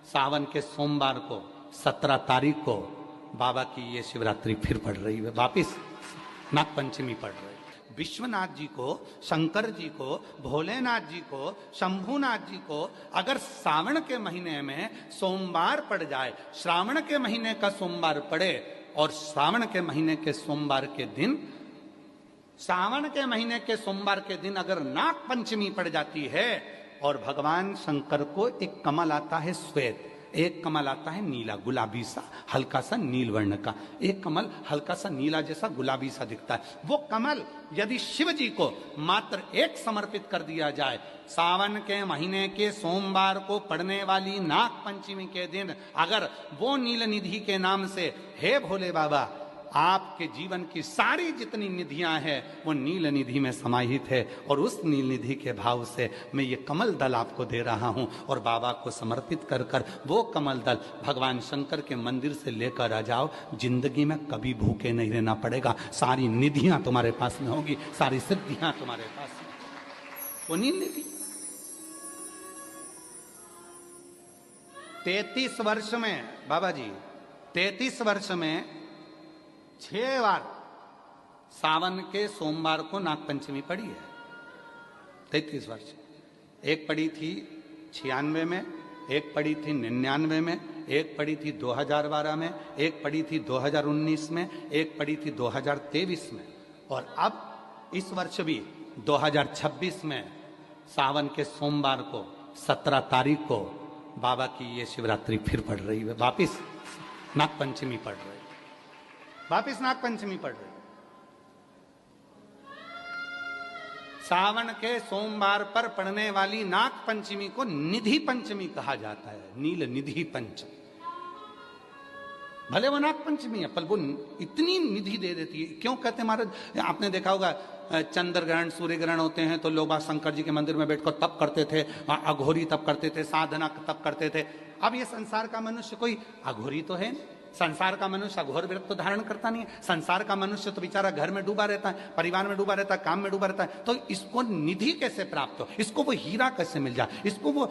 सावन के सोमवार को 17 तारीख को बाबा की ये शिवरात्रि फिर पड़ रही है, वापिस नाग पंचमी पड़ रही है। विश्वनाथ जी को, शंकर जी को, भोलेनाथ जी को, शंभुनाथ जी को अगर सावन के महीने में सोमवार पड़ जाए, श्रावण के महीने का सोमवार पड़े और सावन के महीने के सोमवार के दिन, सावन के महीने के सोमवार के दिन अगर नाग पंचमी पड़ जाती है और भगवान शंकर को एक कमल आता है श्वेत, एक कमल आता है नीला, गुलाबी सा, हल्का सा नील वर्ण का, एक कमल हल्का सा नीला जैसा गुलाबी सा दिखता है। वो कमल यदि शिव जी को मात्र एक समर्पित कर दिया जाए, सावन के महीने के सोमवार को पड़ने वाली नाग पंचमी के दिन अगर वो नील निधि के नाम से, हे भोले बाबा आपके जीवन की सारी जितनी निधियां हैं वो नील निधि में समाहित है, और उस नील निधि के भाव से मैं ये कमल दल आपको दे रहा हूं और बाबा को समर्पित कर कर वो कमल दल भगवान शंकर के मंदिर से लेकर आ जाओ, जिंदगी में कभी भूखे नहीं रहना पड़ेगा, सारी निधियां तुम्हारे पास में होगी, सारी सिद्धियां तुम्हारे पास में। वो नील निधि 33 वर्ष में बाबा जी, 33 वर्ष में 6 बार सावन के सोमवार को नाग पंचमी पड़ी है। 33 वर्ष, एक पड़ी थी 96 में, एक पड़ी थी 99 में, एक पड़ी थी 2012 में, एक पड़ी थी 2019 में, एक पड़ी थी 2023 में, और अब इस वर्ष भी 2026 में सावन के सोमवार को 17 तारीख को बाबा की ये शिवरात्रि फिर पड़ रही है, वापिस नाग पंचमी पड़ रही है, वापिस नाग पंचमी पड़ रही। सावन के सोमवार पर पड़ने वाली नाग पंचमी को निधि पंचमी कहा जाता है, नील निधि पंचमी। भले वो नाग पंचमी है पर वो इतनी निधि दे देती है। क्यों कहते हैं महाराज, आपने देखा होगा चंद्र ग्रहण, सूर्य ग्रहण होते हैं तो लोग शंकर जी के मंदिर में बैठकर तप करते थे, अघोरी तप करते थे, साधना तप करते थे। अब ये संसार का मनुष्य कोई अघोरी तो है नहीं, संसार का मनुष्य अघोर व्रत तो धारण करता नहीं है, संसार का मनुष्य तो बेचारा घर में डूबा रहता है, परिवार में डूबा रहता है, काम में डूबा रहता है, तो इसको निधि कैसे प्राप्त हो, इसको वो हीरा कैसे मिल जाए, इसको वो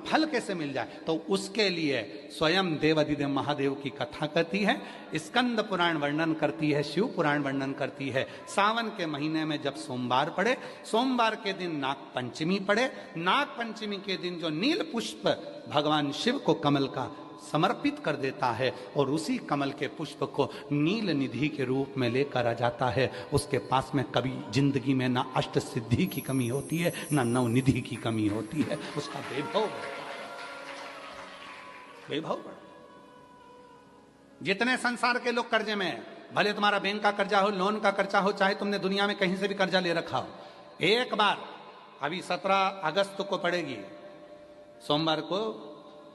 फल कैसे मिल जाए। तो उसके लिए स्वयं देवाधिदेव महादेव की कथा कहती है, स्कंद पुराण वर्णन करती है, शिव पुराण वर्णन करती है। सावन के महीने में जब सोमवार पड़े, सोमवार के दिन नाग पंचमी पड़े, नाग पंचमी के दिन जो नील पुष्प भगवान शिव को कमल का समर्पित कर देता है और उसी कमल के पुष्प को नील निधि के रूप में लेकर आ जाता है, उसके पास में कभी जिंदगी में ना अष्ट सिद्धि की कमी होती है, ना नव निधि की कमी होती है, उसका वैभव वैभव। जितने संसार के लोग कर्जे में, भले तुम्हारा बैंक का कर्जा हो, लोन का कर्जा हो, चाहे तुमने दुनिया में कहीं से भी कर्जा ले रखा हो, एक बार अभी 17 अगस्त को पड़ेगी, सोमवार को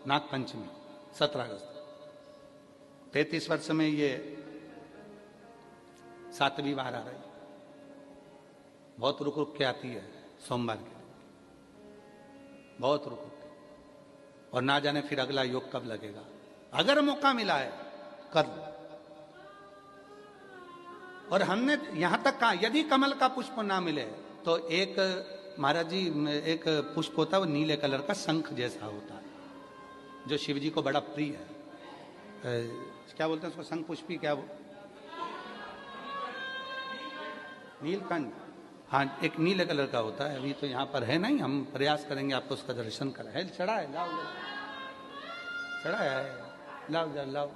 नाग पंचमी 17 अगस्त, 33 वर्ष में ये 7वीं बार आ रही, बहुत रुक रुक के आती है सोमवार के, बहुत रुक रुक के, और ना जाने फिर अगला योग कब लगेगा। अगर मौका मिला है कर लो। और हमने यहां तक कहा यदि कमल का पुष्प ना मिले तो एक महाराज जी, एक पुष्प होता है वो नीले कलर का शंख जैसा होता है जो शिव जी को बड़ा प्रिय है, क्या बोलते हैं उसको, शंख पुष्पी, क्या वो नीलकंठ, हाँ एक नीले कलर का होता है। अभी तो यहाँ पर है नहीं, हम प्रयास करेंगे आपको उसका दर्शन करा है, चढ़ा है, लाओ चढ़ा है, लाओ लाओ।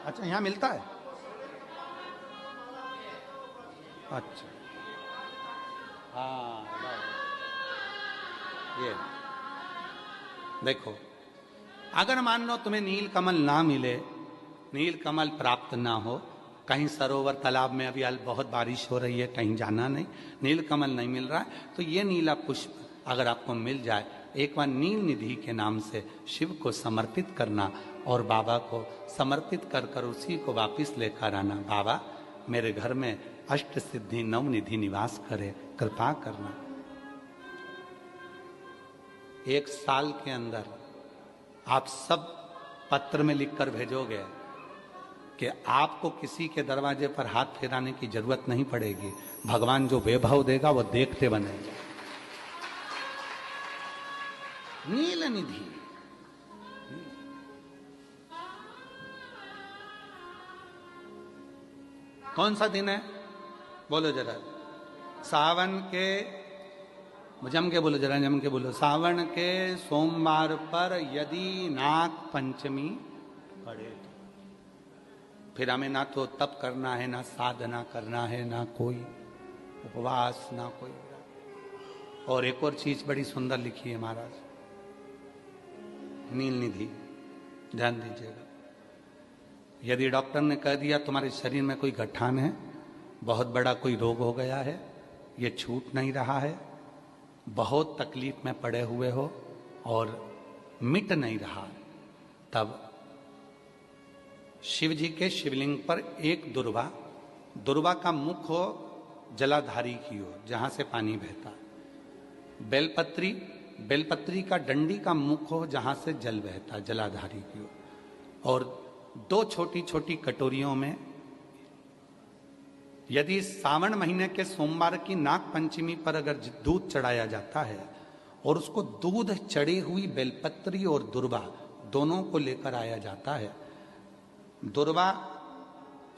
अच्छा यहाँ मिलता है, अच्छा हाँ लाओ। ये देखो, अगर मान लो तुम्हें नील कमल ना मिले, नील कमल प्राप्त ना हो, कहीं सरोवर तालाब में अभी बहुत बारिश हो रही है, कहीं जाना नहीं, नील कमल नहीं मिल रहा है, तो ये नीला पुष्प अगर आपको मिल जाए, एक बार नील निधि के नाम से शिव को समर्पित करना और बाबा को समर्पित कर कर उसी को वापिस लेकर आना। बाबा मेरे घर में अष्ट सिद्धि नव निधि निवास करे, कृपा करना। 1 साल के अंदर आप सब पत्र में लिखकर भेजोगे कि आपको किसी के दरवाजे पर हाथ फेराने की जरूरत नहीं पड़ेगी, भगवान जो वैभव देगा वो देखते बनेगा। नील निधि। कौन सा दिन है बोलो जरा? सावन के, जम के बोलो जरा, जम के बोलो। सावन के सोमवार पर यदि नाग पंचमी पड़े तो फिर हमें ना तो तप करना है, ना साधना करना है, ना कोई उपवास, ना कोई। और एक और चीज बड़ी सुंदर लिखी है महाराज, नील निधि, ध्यान दीजिएगा। यदि डॉक्टर ने कह दिया तुम्हारे शरीर में कोई गठान है, बहुत बड़ा कोई रोग हो गया है, ये छूट नहीं रहा है, बहुत तकलीफ में पड़े हुए हो और मिट नहीं रहा, तब शिव जी के शिवलिंग पर एक दुर्वा, दुर्वा का मुख हो जलाधारी की ओर जहां से पानी बहता, बेलपत्री, बेलपत्री का डंडी का मुख हो जहां से जल बहता जलाधारी की ओर, और दो छोटी छोटी कटोरियों में यदि सावन महीने के सोमवार की नाग पंचमी पर अगर दूध चढ़ाया जाता है और उसको दूध चढ़ी हुई बेलपत्री और दुर्वा दोनों को लेकर आया जाता है, दुर्वा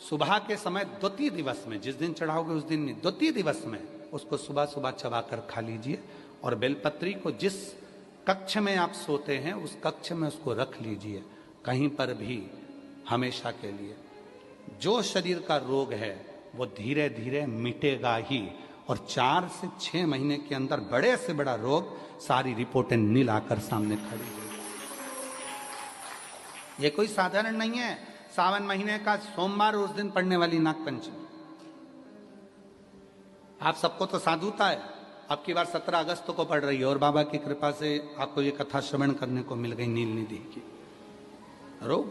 सुबह के समय द्वितीय दिवस में, जिस दिन चढ़ाओगे उस दिन नहीं, द्वितीय दिवस में उसको सुबह सुबह चबाकर खा लीजिए, और बेलपत्री को जिस कक्ष में आप सोते हैं उस कक्ष में उसको रख लीजिए, कहीं पर भी हमेशा के लिए। जो शरीर का रोग है वो धीरे धीरे मिटेगा ही, और 4 से 6 महीने के अंदर बड़े से बड़ा रोग सारी रिपोर्टें नील आकर सामने खड़ी होगी। ये कोई साधारण नहीं है सावन महीने का सोमवार उस दिन पड़ने वाली नाग पंचमी। आप सबको तो साधुता है, अब की बार 17 अगस्त को पड़ रही है, और बाबा की कृपा से आपको ये कथा श्रवण करने को मिल गई नील निधि की। रोग